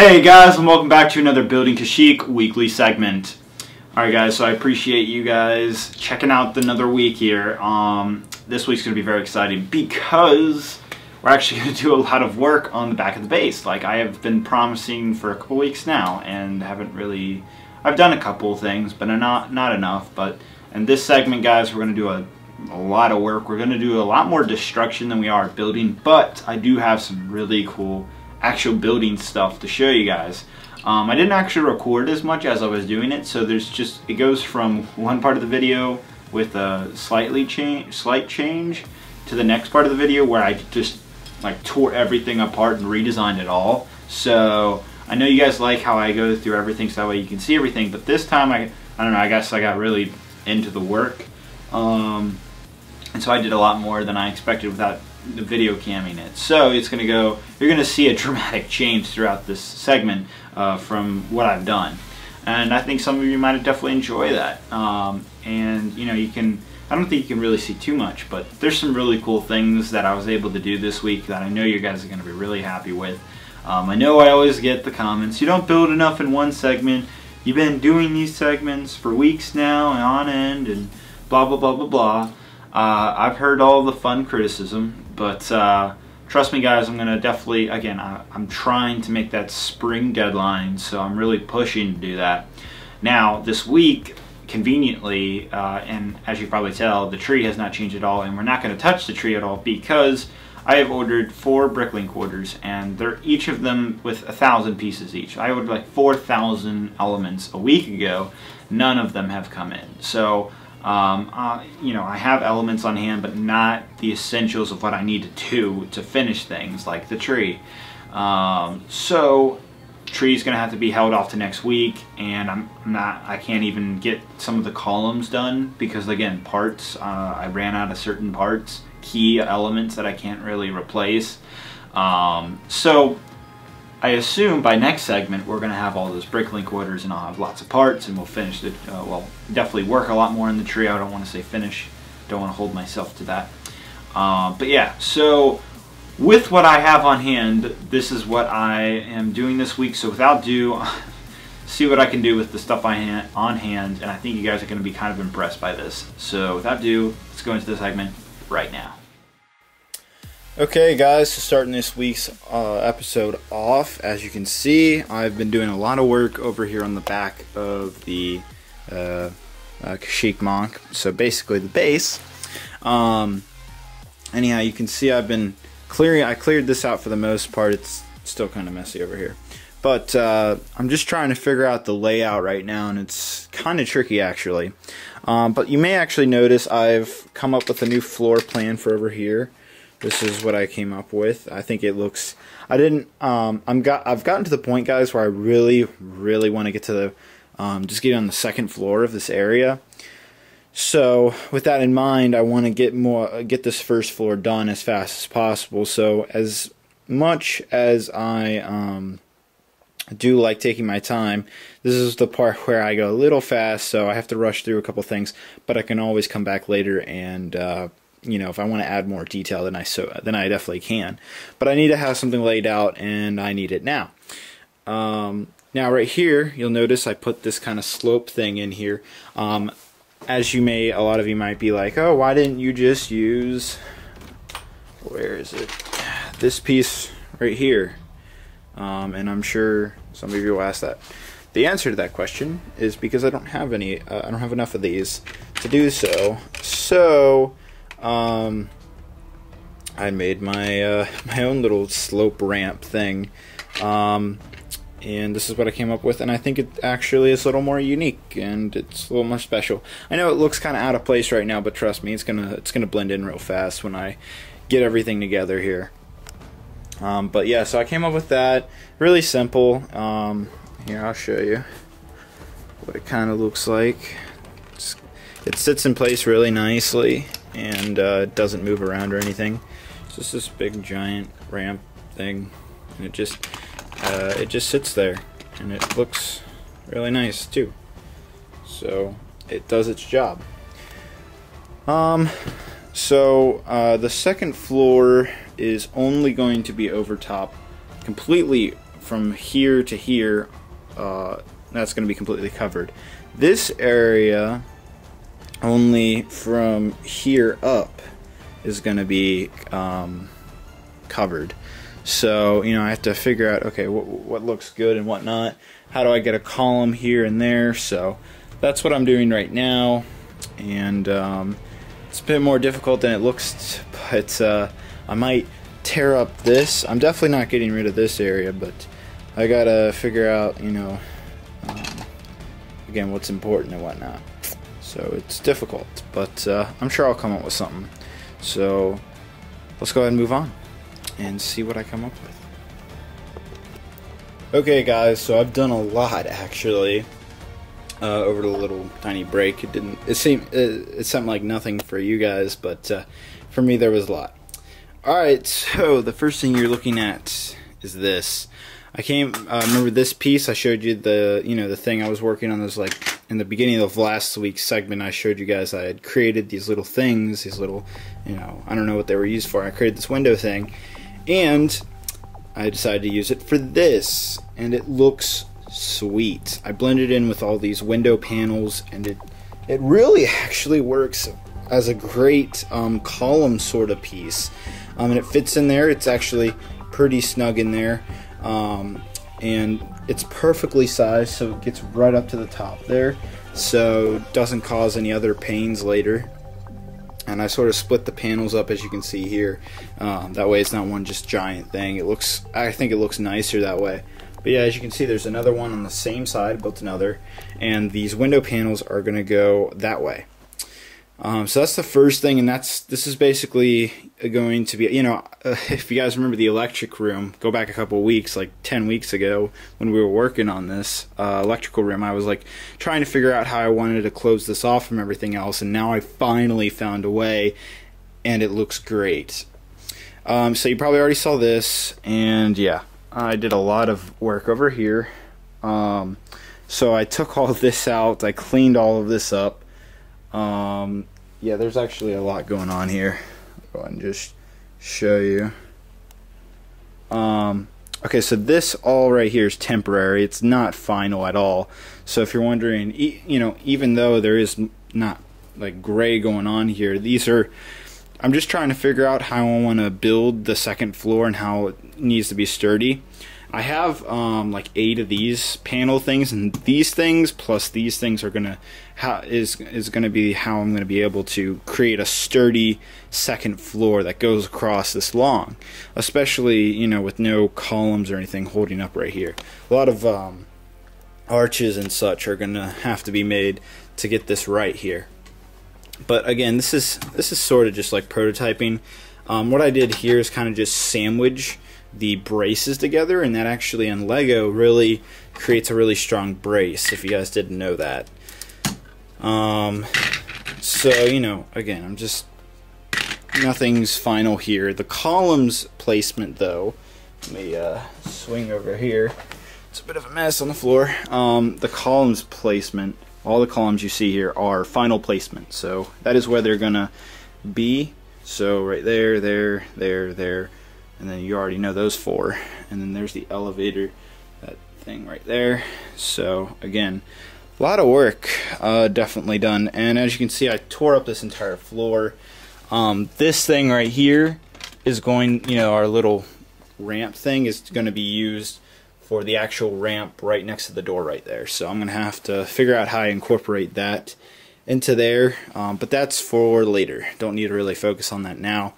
Hey guys, and welcome back to another Building Kashyyyk weekly segment. Alright guys, so I appreciate you guys checking out another week here. This week's going to be very exciting because we're actually going to do a lot of work on the back of the base. Like I have been promising for a couple weeks now and haven't really... I've done a couple things, but not enough. But in this segment guys, we're going to do a lot of work. We're going to do a lot more destruction than we are building, but I do have some really cool actual building stuff to show you guys. I didn't actually record as much as I was doing it, so it goes from one part of the video with a slight change to the next part of the video where I just like tore everything apart and redesigned it all. So I know you guys like how I go through everything so that way you can see everything, but this time I don't know, I guess I got really into the work, and so I did a lot more than I expected without the video camming it. So it's gonna go, you're gonna see a dramatic change throughout this segment from what I've done, and I think some of you might definitely enjoy that. And you know, I don't think you can really see too much, but there's some really cool things that I was able to do this week that I know you guys are gonna be really happy with. I know I always get the comments, you don't build enough in one segment, you've been doing these segments for weeks now and on end and blah blah blah blah blah. I've heard all the fun criticism, but trust me guys, I'm gonna definitely, again, I'm trying to make that spring deadline, so I'm really pushing to do that. Now this week, conveniently, and as you probably tell, the tree has not changed at all, and we're not going to touch the tree at all because I have ordered 4 Bricklink orders, and they're each of them with 1,000 pieces each. I ordered like 4,000 elements a week ago. None of them have come in, so you know, I have elements on hand, but not the essentials of what I need to do to finish things like the tree. So tree's gonna have to be held off to next week, and I can't even get some of the columns done because again, parts, I ran out of certain parts, key elements that I can't really replace. So I assume by next segment we're going to have all those Bricklink orders and I'll have lots of parts and we'll finish the, well, definitely work a lot more in the tree. I don't want to say finish, don't want to hold myself to that. But yeah, so with what I have on hand, this is what I am doing this week. So without ado, see what I can do with the stuff on hand, and I think you guys are going to be kind of impressed by this. So without ado, let's go into the segment right now. Okay guys, so starting this week's episode off, as you can see, I've been doing a lot of work over here on the back of the Kashyyyk Monk, so basically the base. Anyhow, you can see I've been I cleared this out for the most part. It's still kind of messy over here. But I'm just trying to figure out the layout right now, and it's kind of tricky actually. But you may actually notice I've come up with a new floor plan for over here. This is what I came up with. I think it looks... I've gotten to the point, guys, where I really want to get to the... just get on the second floor of this area. So, with that in mind, I want to get this first floor done as fast as possible. So, as much as I do like taking my time, this is the part where I go a little fast, so I have to rush through a couple things, but I can always come back later and... you know, if I want to add more detail, then I definitely can. But I need to have something laid out, and I need it now. Now, right here, you'll notice I put this kind of slope thing in here. As a lot of you might be like, oh, why didn't you just use, where is it? This piece right here. And I'm sure some of you will ask that. The answer to that question is because I don't have any. I don't have enough of these to do so. So. I made my my own little slope ramp thing, and this is what I came up with, and I think it actually is a little more unique and it's a little more special. I know it looks kind of out of place right now, but trust me, it's gonna blend in real fast when I get everything together here. But yeah, so I came up with that. Really simple. Here, I'll show you what it kind of looks like. It sits in place really nicely, and it doesn't move around or anything. It's just this big giant ramp thing, and it just sits there, and it looks really nice too. So it does its job. The second floor is only going to be over top, completely from here to here, that's going to be completely covered. This area, only from here up, is going to be covered. So, you know, I have to figure out, okay, what looks good and what not. How do I get a column here and there? So that's what I'm doing right now. And it's a bit more difficult than it looks, but I might tear up this. I'm definitely not getting rid of this area, but I gotta figure out, you know, again, what's important and whatnot. So it's difficult, but I'm sure I'll come up with something. So let's go ahead and move on and see what I come up with. Okay guys, so I've done a lot actually over the little tiny break. It seemed like nothing for you guys, but for me there was a lot. Alright, so the first thing you're looking at is this. Remember this piece I showed you, the thing I was working on. This, like, in the beginning of last week's segment, I showed you guys I had created these little things, these little, you know, I don't know what they were used for. I created this window thing, and I decided to use it for this, and it looks sweet. I blended in with all these window panels, and it really actually works as a great column sort of piece, and it fits in there. It's actually pretty snug in there. And it's perfectly sized, so it gets right up to the top there, so it doesn't cause any other pains later. And I sort of split the panels up, as you can see here. That way it's not one just giant thing. I think it looks nicer that way. But yeah, as you can see, there's another one on the same side, built another, and these window panels are going to go that way. So that's the first thing, and this is basically going to be, you know, if you guys remember the electric room, go back a couple of weeks, like 10 weeks ago, when we were working on this electrical room, I was like trying to figure out how I wanted to close this off from everything else, and now I finally found a way, and it looks great. So you probably already saw this, and yeah, I did a lot of work over here. So I took all this out, I cleaned all of this up. Yeah, there's actually a lot going on here. I'll go ahead and just show you. Okay, so this all right here is temporary. It's not final at all. So if you're wondering, you know, even though there is not like gray going on here, I'm just trying to figure out how I want to build the second floor and how it needs to be sturdy. I have like 8 of these panel things, and these things plus these things are gonna is gonna be how I'm gonna be able to create a sturdy second floor that goes across this long, especially, you know, with no columns or anything holding up right here. A lot of arches and such are gonna have to be made to get this right here. But again, this is sort of just like prototyping. What I did here is kind of just sandwich the braces together, and that actually on Lego really creates a really strong brace, if you guys didn't know that. So, you know, again, nothing's final here. The columns placement though, let me swing over here. It's a bit of a mess on the floor. The columns placement, all the columns you see here are final placement, so that is where they're gonna be. So right there, there, there, and then you already know those 4, and then there's the elevator, that thing right there. So again, a lot of work definitely done, and as you can see, I tore up this entire floor. This thing right here is going, you know, our little ramp thing is going to be used for the actual ramp right next to the door right there. So I'm going to have to figure out how I incorporate that into there, but that's for later. Don't need to really focus on that now.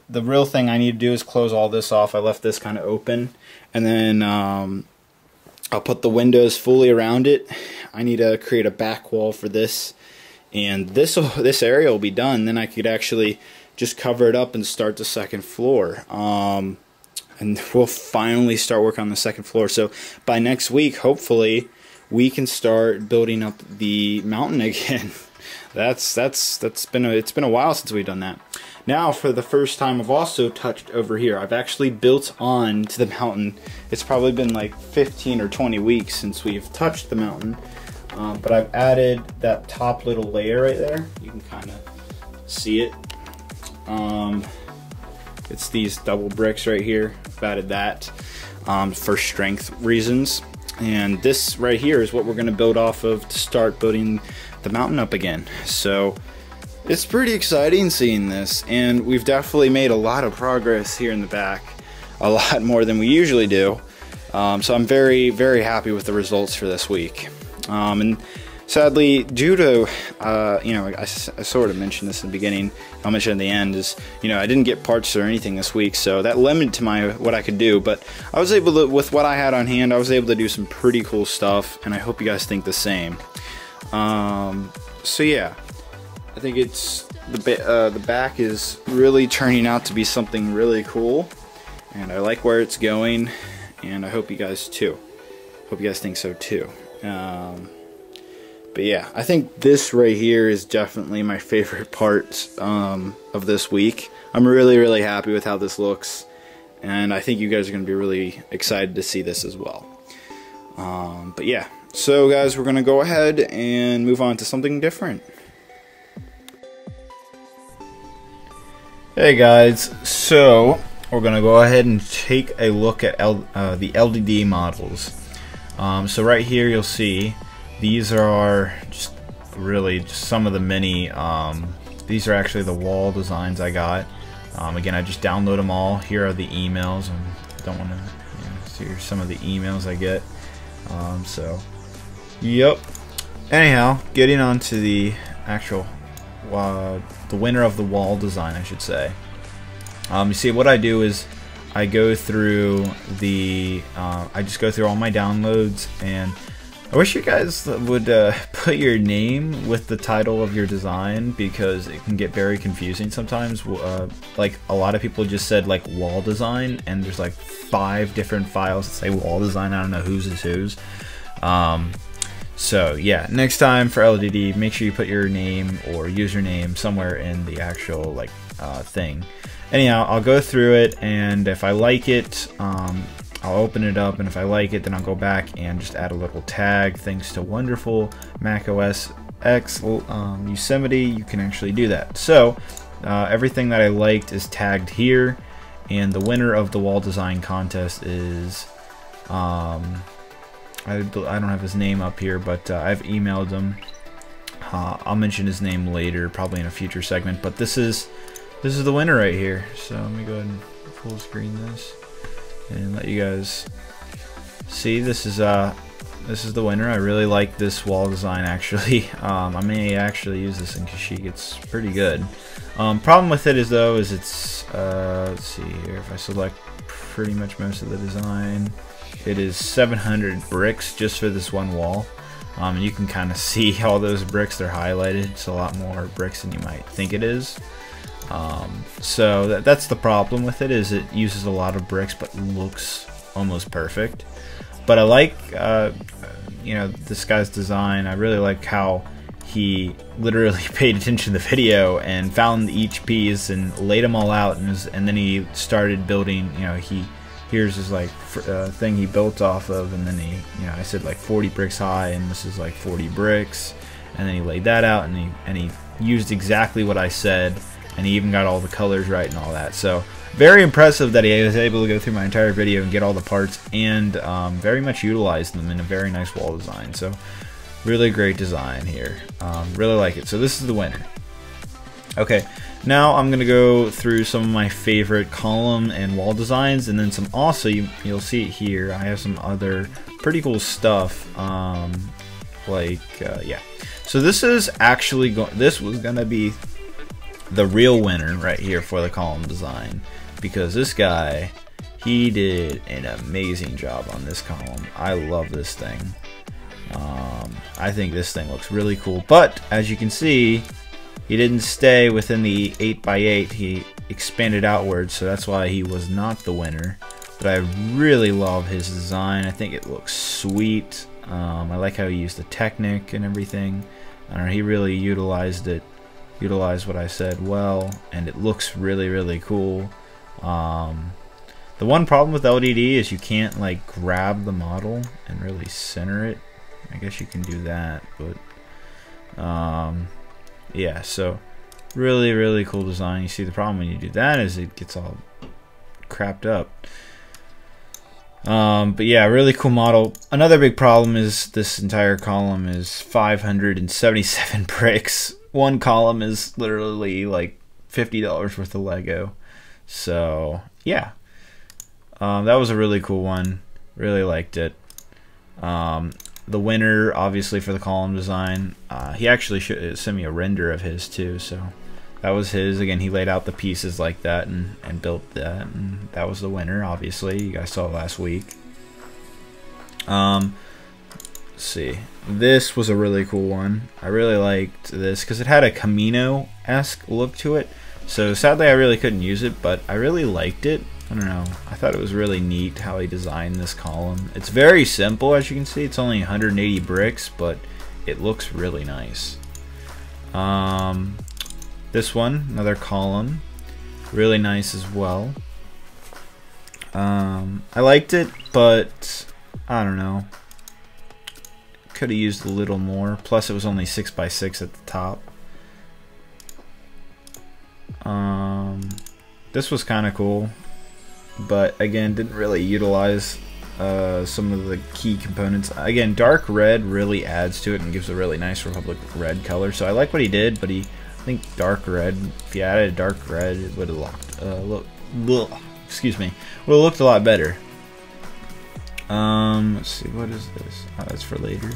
The real thing I need to do is close all this off. I left this kind of open, and then I'll put the windows fully around it. I need to create a back wall for this, and this area will be done. Then I could actually just cover it up and start the second floor. And we'll finally start working on the second floor. So by next week, hopefully, we can start building up the mountain again. It's been a while since we've done that. Now, for the first time, I've also touched over here. I've actually built on to the mountain. It's probably been like 15 or 20 weeks since we've touched the mountain. But I've added that top little layer right there. You can kind of see it. It's these double bricks right here. I've added that. for strength reasons. And this right here is what we're going to build off of to start building the mountain up again. So it's pretty exciting seeing this, and we've definitely made a lot of progress here in the back, a lot more than we usually do. So I'm very, very happy with the results for this week. And sadly, due to, you know, I sort of mentioned this in the beginning, I'll mention at the end, is, you know, I didn't get parts or anything this week, so that limited to what I could do. But I was able to, with what I had on hand, I was able to do some pretty cool stuff, and I hope you guys think the same. So yeah, I think it's the back is really turning out to be something really cool, and I like where it's going, and I hope you guys too. Hope you guys think so too. But yeah, I think this right here is definitely my favorite part of this week. I'm really, really happy with how this looks, and I think you guys are going to be really excited to see this as well. But yeah, so guys, we're going to go ahead and move on to something different. Hey guys, so we're going to go ahead and take a look at the LDD models. So right here you'll see these are just really some of the many, these are actually the wall designs I got. Again, I just download them all. Here are the emails. I don't want to, you know, see here's some of the emails I get. So, yep. Anyhow, getting on to the actual, the winner of the wall design, I should say. You see, what I do is I go through the, I just go through all my downloads, and I wish you guys would put your name with the title of your design, because it can get very confusing sometimes. Like a lot of people just said like wall design, and there's like 5 different files that say wall design. I don't know whose is whose. So yeah, next time for LDD, make sure you put your name or username somewhere in the actual like thing. Anyhow, I'll go through it, and if I like it, I'll open it up, and if I like it, then I'll go back and just add a little tag. Thanks to wonderful Mac OS X Yosemite, you can actually do that. So everything that I liked is tagged here, and the winner of the wall design contest is I don't have his name up here, but I've emailed him. I'll mention his name later, probably in a future segment, but this is the winner right here. So let me go ahead and full screen this and let you guys see. This is the winner. I really like this wall design, actually. I may actually use this in Kashyyyk. It's pretty good. Problem with it is it's let's see here, if I select pretty much most of the design, it is 700 bricks just for this one wall. And you can kind of see all those bricks, they're highlighted. It's a lot more bricks than you might think it is. So that's the problem with it, is it uses a lot of bricks but looks almost perfect. But I like you know, this guy's design. I really like how he literally paid attention to the video and found each piece and laid them all out, and then he started building. You know, here's his like thing he built off of, and then he, you know, I said like 40 bricks high, and this is like 40 bricks, and then he laid that out, and he used exactly what I said. And he even got all the colors right and all that. So very impressive that he was able to go through my entire video and get all the parts, and very much utilize them in a very nice wall design. So really great design here. Really like it. So this is the winner. Okay, now I'm going to go through some of my favorite column and wall designs, and then some also, you'll see it here, I have some other pretty cool stuff. Yeah. So this is actually, this was going to be the real winner right here for the column design, because this guy, he did an amazing job on this column. I love this thing. I think this thing looks really cool, but as you can see, he didn't stay within the 8x8. He expanded outwards, so that's why he was not the winner. But I really love his design. I think it looks sweet. I like how he used the Technic and everything. I don't know, he really utilized what I said well, and it looks really, really cool. The one problem with LDD is you can't like grab the model and really center it. I guess you can do that, but yeah, so really, really cool design. You see, the problem when you do that is it gets all crapped up. But yeah, really cool model. Another big problem is this entire column is 577 bricks. One column is literally like $50 worth of Lego. So yeah, that was a really cool one. Really liked it. The winner, obviously, for the column design, he actually sent me a render of his too, so that was his. Again, he laid out the pieces like that and built that, and that was the winner, obviously. You guys saw it last week. Let's see. This was a really cool one. I really liked this because it had a Camino-esque look to it. So sadly, I really couldn't use it, but I really liked it. I don't know. I thought it was really neat how he designed this column. It's very simple, as you can see. It's only 180 bricks, but it looks really nice. This one, another column, really nice as well. I liked it, but I don't know. Could have used a little more. Plus, it was only 6x6 at the top. This was kind of cool, but again, didn't really utilize some of the key components. Again, dark red really adds to it and gives a really nice Republic red color. So I like what he did, but I think dark red. If you added a dark red, it would have excuse me, would have looked a lot better. Let's see, what is this? Oh, that's for later.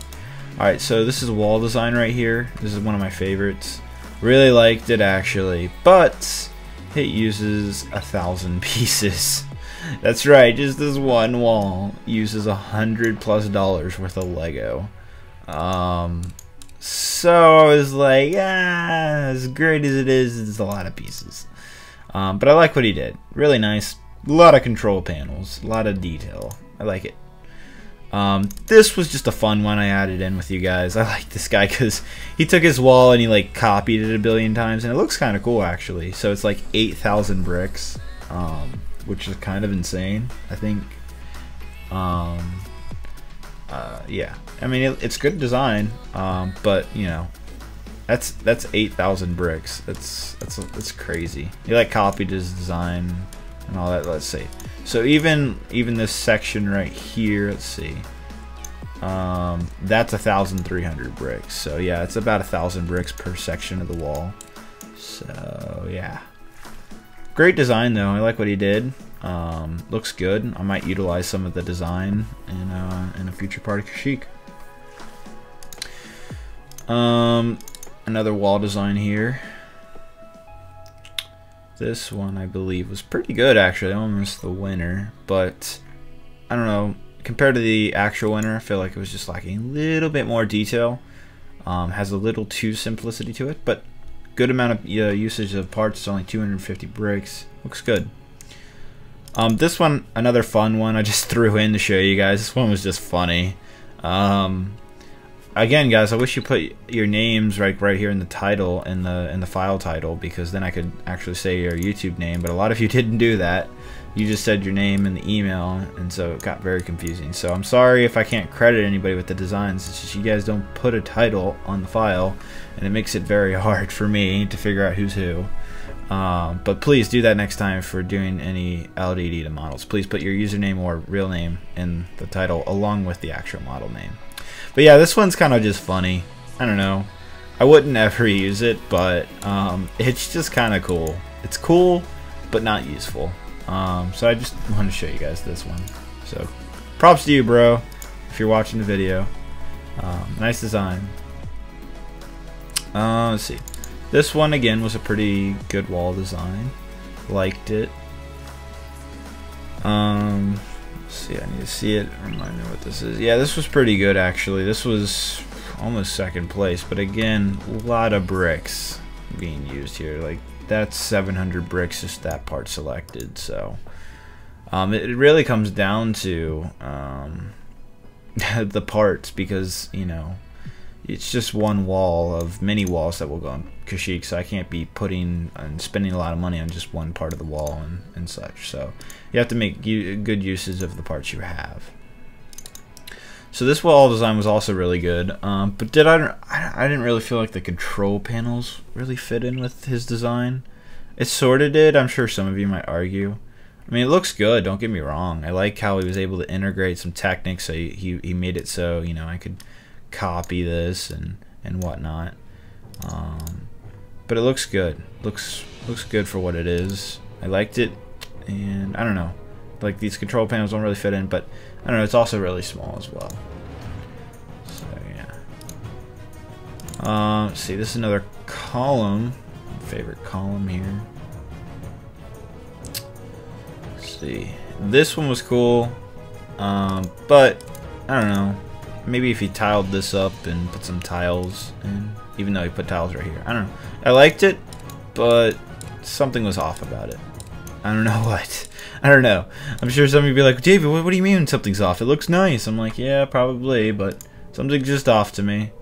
All right, so this is a wall design right here. This is one of my favorites. Really liked it actually, but it uses 1,000 pieces. That's right, just this one wall uses $100+ worth of Lego. So I was like, as great as it is, it's a lot of pieces. But I like what he did. Really nice. A lot of control panels, a lot of detail. I like it. This was just a fun one I added in with you guys. I like this guy because he took his wall and he like copied it a billion times, and it looks kind of cool actually. So it's like 8,000 bricks, which is kind of insane, I think. Yeah, I mean it's good design, but you know, that's 8,000 bricks. That's crazy. He like copied his design and all that. Let's see. So even this section right here, let's see, that's 1,300 bricks. So yeah, it's about 1,000 bricks per section of the wall. So yeah, great design though. I like what he did. Looks good. I might utilize some of the design in a future part of Kashyyyk. Another wall design here. This one, I believe, was pretty good, actually. I almost the winner, but I don't know. Compared to the actual winner, I feel like it was just lacking a little bit more detail. Has a little too simplicity to it, but good amount of usage of parts. It's only 250 bricks. Looks good. This one, another fun one I just threw in to show you guys. This one was just funny. Again, guys, I wish you put your names right here in the title, in the file title, because then I could actually say your YouTube name. But a lot of you didn't do that. You just said your name in the email, and so it got very confusing. So I'm sorry if I can't credit anybody with the designs. It's just you guys don't put a title on the file, and it makes it very hard for me to figure out who's who. But please do that next time for doing any LDD to models. Please put your username or real name in the title along with the actual model name. But yeah, this one's kind of just funny. I don't know. I wouldn't ever use it, but it's just kind of cool. It's cool, but not useful. So I just wanted to show you guys this one. So props to you, bro, if you're watching the video. Nice design. Let's see. This one, again, was a pretty good wall design. Liked it. Let's see, I need to see it. Remind me what this is. Yeah, this was pretty good, actually. This was almost second place, but again, a lot of bricks being used here. Like, that's 700 bricks, just that part selected. So it really comes down to the parts, because, you know, it's just one wall of many walls that will go on Kashyyyk, so I can't be putting and spending a lot of money on just one part of the wall and such. So you have to make good uses of the parts you have. So this wall design was also really good, but I didn't really feel like the control panels really fit in with his design. It sort of did. I'm sure some of you might argue. I mean, it looks good, don't get me wrong. I like how he was able to integrate some Technic, so he made it so, you know, I could copy this and whatnot. But it looks good. Looks good for what it is. I liked it, and I don't know. Like, these control panels don't really fit in, but I don't know, it's also really small as well. So, yeah. Let's see, this is another column. Favorite column here. Let's see. This one was cool, but I don't know. Maybe if he tiled this up and put some tiles in, even though he put tiles right here. I don't know. I liked it, but something was off about it. I don't know what. I don't know. I'm sure some of you be like, David, what do you mean something's off? It looks nice. I'm like, yeah, probably, but something's just off to me.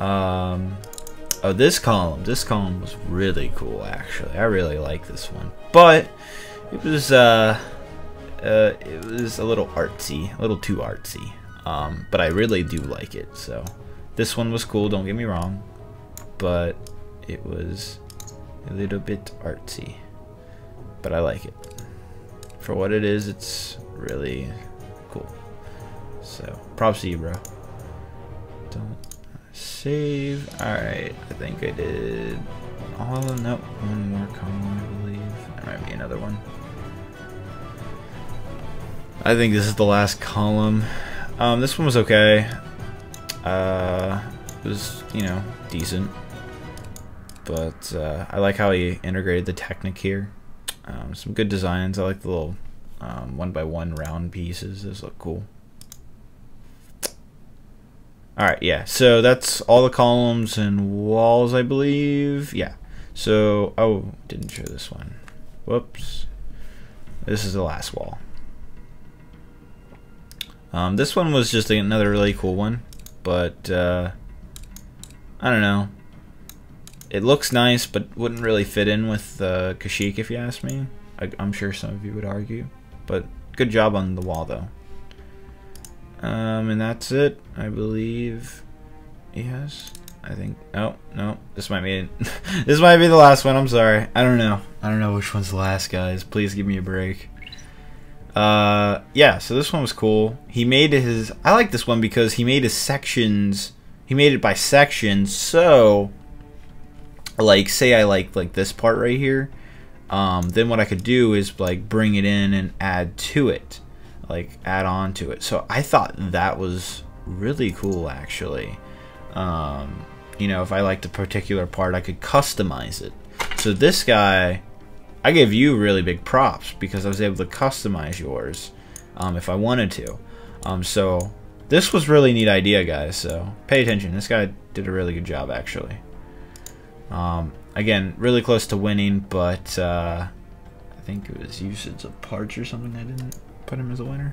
Oh, this column. This column was really cool, actually. I really like this one, but it was a little artsy, a little too artsy. But I really do like it. So this one was cool. Don't get me wrong, but it was a little bit artsy. But I like it. For what it is, it's really cool. So, props to you, bro. Don't save. Alright, I think I did all of them. Nope, one more column, I believe. There might be another one. I think this is the last column. This one was okay. It was, you know, decent. But I like how he integrated the Technic here. Some good designs. I like the little 1x1 round pieces. Those look cool. Alright, yeah. So that's all the columns and walls, I believe. Yeah. So, oh, didn't show this one. Whoops. This is the last wall. This one was just another really cool one. But, I don't know. It looks nice, but wouldn't really fit in with Kashyyyk, if you ask me. I'm sure some of you would argue. But good job on the wall, though. And that's it, I believe. Yes, I think. Oh no, this might be this might be the last one. I'm sorry. I don't know. I don't know which one's the last, guys. Please give me a break. Yeah. So this one was cool. He made his. I like this one because he made his sections. He made it by sections. So, like, say I like this part right here. Then what I could do is like bring it in and add to it. Like add on to it. So I thought that was really cool, actually. You know, if I liked a particular part, I could customize it. So this guy, I give you really big props because I was able to customize yours if I wanted to. So this was really neat idea, guys. So pay attention. This guy did a really good job, actually. Again, really close to winning, but I think it was usage of parts or something. I didn't put him as a winner.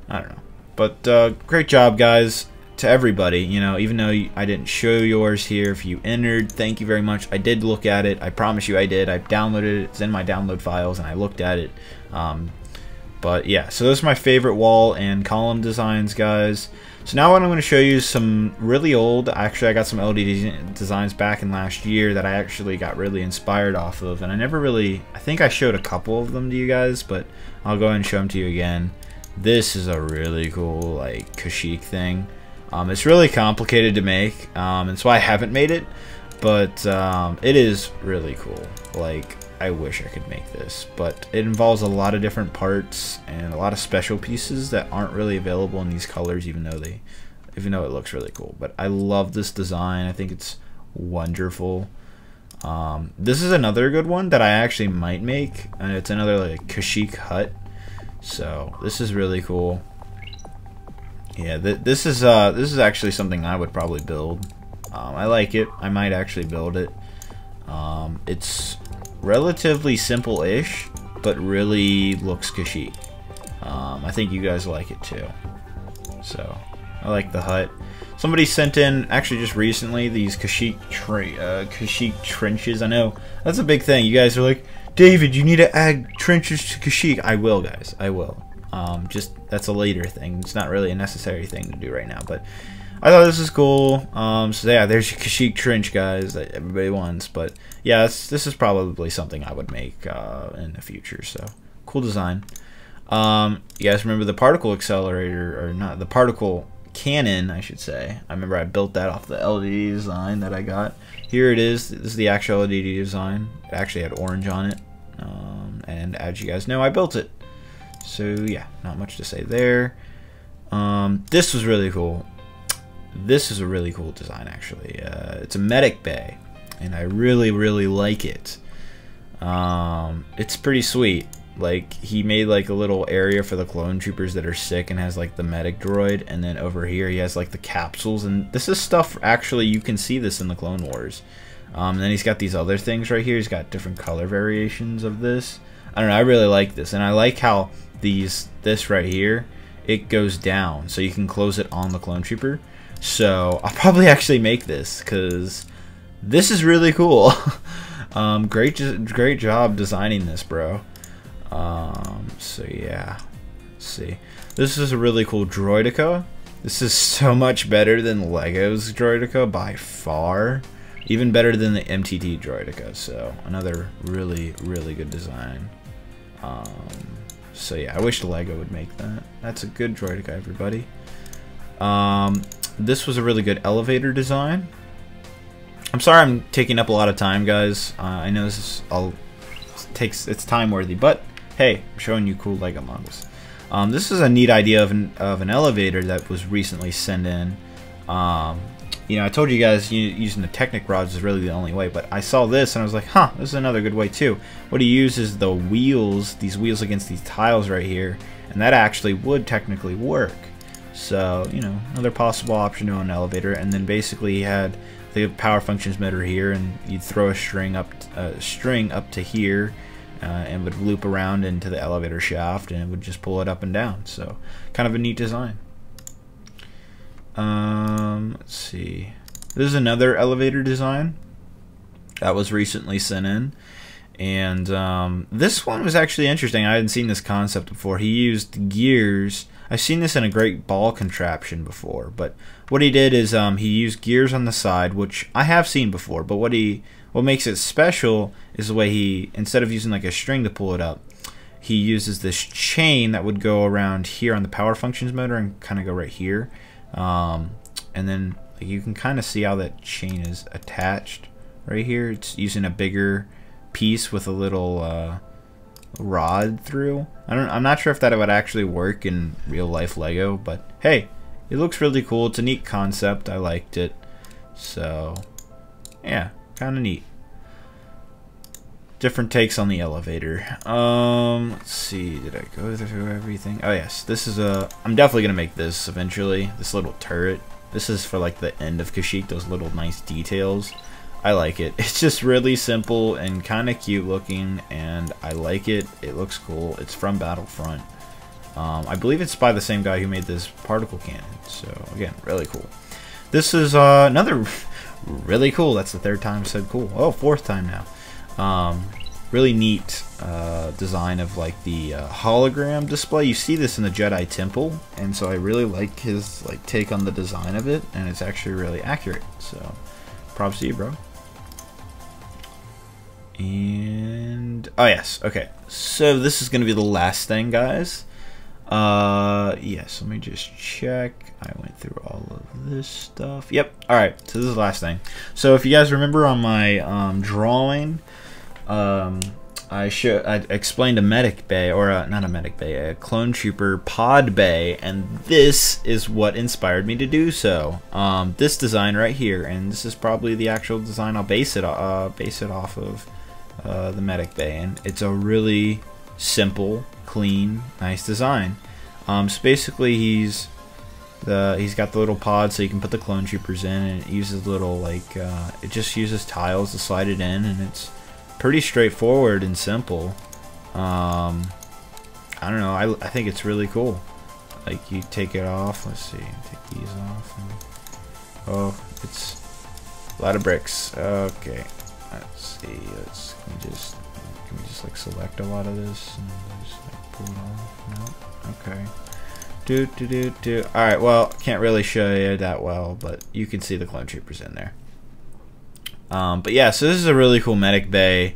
I don't know, but great job, guys, to everybody. You know, even though I didn't show yours here, if you entered, thank you very much. I did look at it. I promise you I did. I downloaded it. It's in my download files, and I looked at it. But yeah, so those are my favorite wall and column designs, guys. So now what I'm going to show you some really old, actually I got some LD designs back in last year that I actually got really inspired off of, and I never really, I think I showed a couple of them to you guys, but I'll go ahead and show them to you again. This is a really cool, like, Kashyyyk thing. It's really complicated to make, and so I haven't made it, but it is really cool. Like, I wish I could make this, but it involves a lot of different parts and a lot of special pieces that aren't really available in these colors, even though it looks really cool. But I love this design. I think it's wonderful. This is another good one that I actually might make, and it's another like Kashyyyk hut. So this is really cool. Yeah, this is actually something I would probably build. I like it. I might actually build it. It's relatively simple-ish, but really looks Kashyyyk. I think you guys like it too. So I like the hut. Somebody sent in, actually just recently, these Kashyyyk trenches. I know that's a big thing. You guys are like, David, you need to add trenches to Kashyyyk. I will, guys. I will. Just that's a later thing. It's not really a necessary thing to do right now, but I thought this was cool. So yeah, there's your Kashyyyk trench, guys, that everybody wants. But yeah, this is probably something I would make in the future. So cool design. You guys remember the particle accelerator, or not, the particle cannon, I should say. I remember I built that off the LED design that I got. Here it is. This is the actual LED design. It actually had orange on it. And as you guys know, I built it. So yeah, not much to say there. This was really cool. This is a really cool design, actually. It's a medic bay, and I really, really like it. It's pretty sweet. Like, he made like a little area for the clone troopers that are sick and has like the medic droid, and then over here he has like the capsules, and this is stuff, actually, you can see this in the Clone Wars. And then he's got these other things right here. He's got different color variations of this. I don't know, I really like this, and I like how this right here, it goes down, so you can close it on the clone trooper. So I'll probably actually make this, because this is really cool. Great job designing this, bro. So yeah, let's see. This is a really cool Droideka. This is so much better than Lego's Droideka by far. Even better than the MTT Droideka. So another really, really good design. So yeah, I wish Lego would make that. That's a good Droideka, everybody. This was a really good elevator design. I'm sorry I'm taking up a lot of time, guys. I know this is it's time worthy, but hey, I'm showing you cool Lego models. This is a neat idea of an elevator that was recently sent in. You know, I told you guys using the Technic rods is really the only way, but I saw this and I was like, huh, this is another good way too. What he uses the wheels, these wheels against these tiles right here, and that actually would technically work. So, you know, another possible option to an elevator. And then basically he had the power functions motor here, and you'd throw a string up to here, and would loop around into the elevator shaft, and it would just pull it up and down. So, kind of a neat design. Let's see. This is another elevator design that was recently sent in, and this one was actually interesting. I hadn't seen this concept before. He used gears. I've seen this in a Great Ball contraption before, but what he did is he used gears on the side, which I have seen before, but what makes it special is the way he, instead of using like a string to pull it up, he uses this chain that would go around here on the power functions motor and kind of go right here. And then you can kind of see how that chain is attached right here. It's using a bigger piece with a little rod through. I'm not sure if that would actually work in real life Lego, but hey, it looks really cool. It's a neat concept. I liked it. So yeah, kind of neat. Different takes on the elevator. Let's see, did I go through everything? Oh yes, this is I'm definitely gonna make this eventually. This little turret. This is for like the end of Kashyyyk, those little nice details. I like it. It's just really simple and kind of cute looking, and I like it. It looks cool. It's from Battlefront. I believe it's by the same guy who made this particle cannon. So again, really cool. This is another really cool. That's the third time I said cool. Oh, fourth time now. Really neat design of like the hologram display. You see this in the Jedi Temple, and so I really like his like take on the design of it, and it's actually really accurate. So props to you, bro. And oh yes, okay. So this is gonna be the last thing, guys. Yes, let me just check. I went through all of this stuff. Yep. All right. So this is the last thing. So if you guys remember on my drawing, I explained a medic bay, or not a medic bay, a clone trooper pod bay, and this is what inspired me to do so. This design right here, and this is probably the actual design I'll base it off of the medic bay, and it's a really simple, clean, nice design. So basically he's got the little pod so you can put the clone troopers in, and it uses little like it just uses tiles to slide it in, and it's pretty straightforward and simple. I don't know, I think it's really cool. Like, you take it off, let's see, take these off, and, oh, it's a lot of bricks. Okay, let's see, can we just like select a lot of this and just like pull it off? No? Okay. Alright, well, can't really show you that well, but you can see the clone troopers in there. But yeah, so this is a really cool medic bay.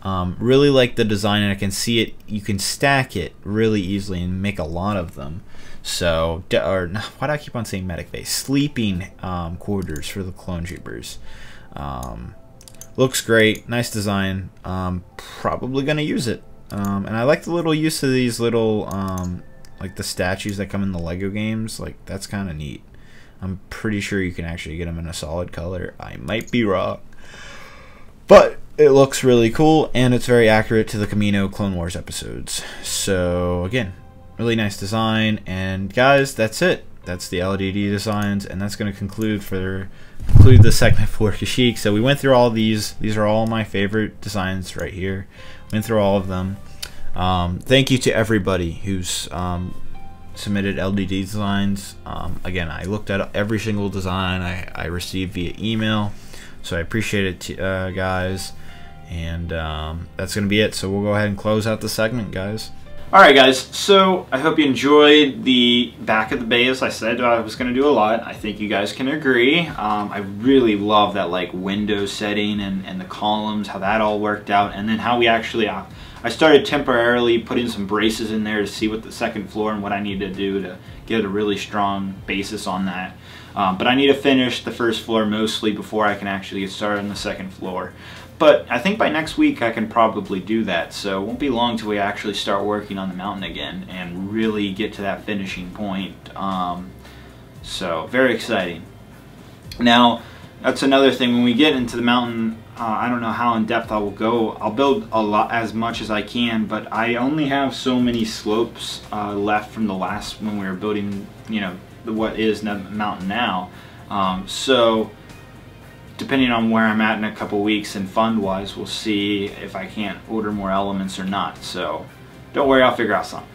Really like the design, and I can see it. You can stack it really easily and make a lot of them. So, why do I keep on saying medic base? Sleeping quarters for the clone troopers. Looks great, nice design. Probably gonna use it. And I like the little use of these little like the statues that come in the Lego games. Like, that's kind of neat. I'm pretty sure you can actually get them in a solid color. I might be wrong, but it looks really cool, and it's very accurate to the Kamino Clone Wars episodes. So again, really nice design. And guys, that's it. That's the LDD designs, and that's going to conclude the segment for Kashyyyk. So we went through all these. These are all my favorite designs right here. Went through all of them. Thank you to everybody who's submitted LDD designs. Again, I looked at every single design I received via email, so I appreciate it, guys. And that's going to be it. So we'll go ahead and close out the segment, guys. Alright guys, so I hope you enjoyed the back of the base. I said I was going to do a lot. I think you guys can agree. I really love that like window setting and the columns, how that all worked out, and then how we actually, I started temporarily putting some braces in there to see what the second floor and what I need to do to get a really strong basis on that. But I need to finish the first floor mostly before I can actually get started on the second floor. But I think by next week I can probably do that, so it won't be long till we actually start working on the mountain again and really get to that finishing point. So very exciting. Now that's another thing, when we get into the mountain, I don't know how in depth I will go. I'll build a lot, as much as I can, but I only have so many slopes left from the last, when we were building, you know, what is the mountain now. So depending on where I'm at in a couple weeks and fund-wise, we'll see if I can't order more elements or not. So don't worry, I'll figure out something.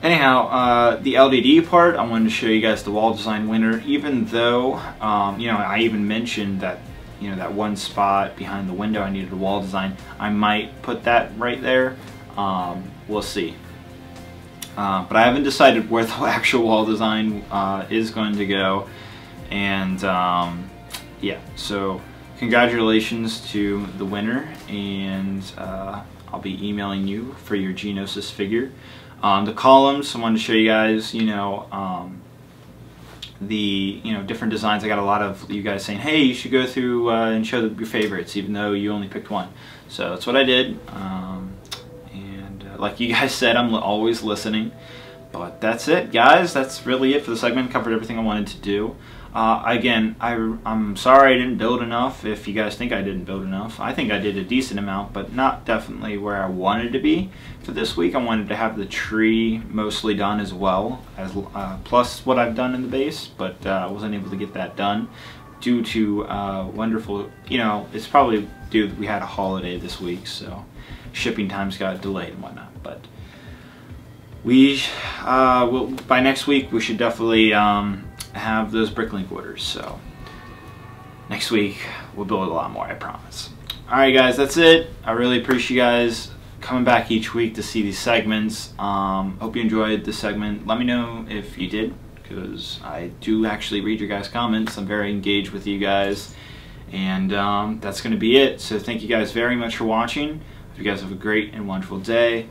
Anyhow, the LDD part, I wanted to show you guys the wall design winner. Even though, you know, I even mentioned that, you know, that one spot behind the window I needed a wall design. I might put that right there. We'll see. But I haven't decided where the actual wall design is going to go. And yeah, so congratulations to the winner, and I'll be emailing you for your Geonosis figure. The columns, I wanted to show you guys, you know, the different designs. I got a lot of you guys saying, hey, you should go through and show your favorites, even though you only picked one. So that's what I did. And like you guys said, I'm always listening. But that's it, guys. That's really it for the segment. Covered everything I wanted to do. Again, I'm sorry I didn't build enough. If you guys think I didn't build enough, I think I did a decent amount, but not definitely where I wanted to be for this week. I wanted to have the tree mostly done as well, as plus what I've done in the base, but I wasn't able to get that done due to wonderful, you know, it's probably due we had a holiday this week, so shipping times got delayed and whatnot. But we will, by next week we should definitely have those Bricklink orders. So next week we'll build a lot more, I promise. Alright guys, that's it. I really appreciate you guys coming back each week to see these segments. Hope you enjoyed this segment. Let me know if you did, because I do actually read your guys' comments. I'm very engaged with you guys. And that's going to be it. So thank you guys very much for watching. Hope you guys have a great and wonderful day.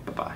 Bye-bye.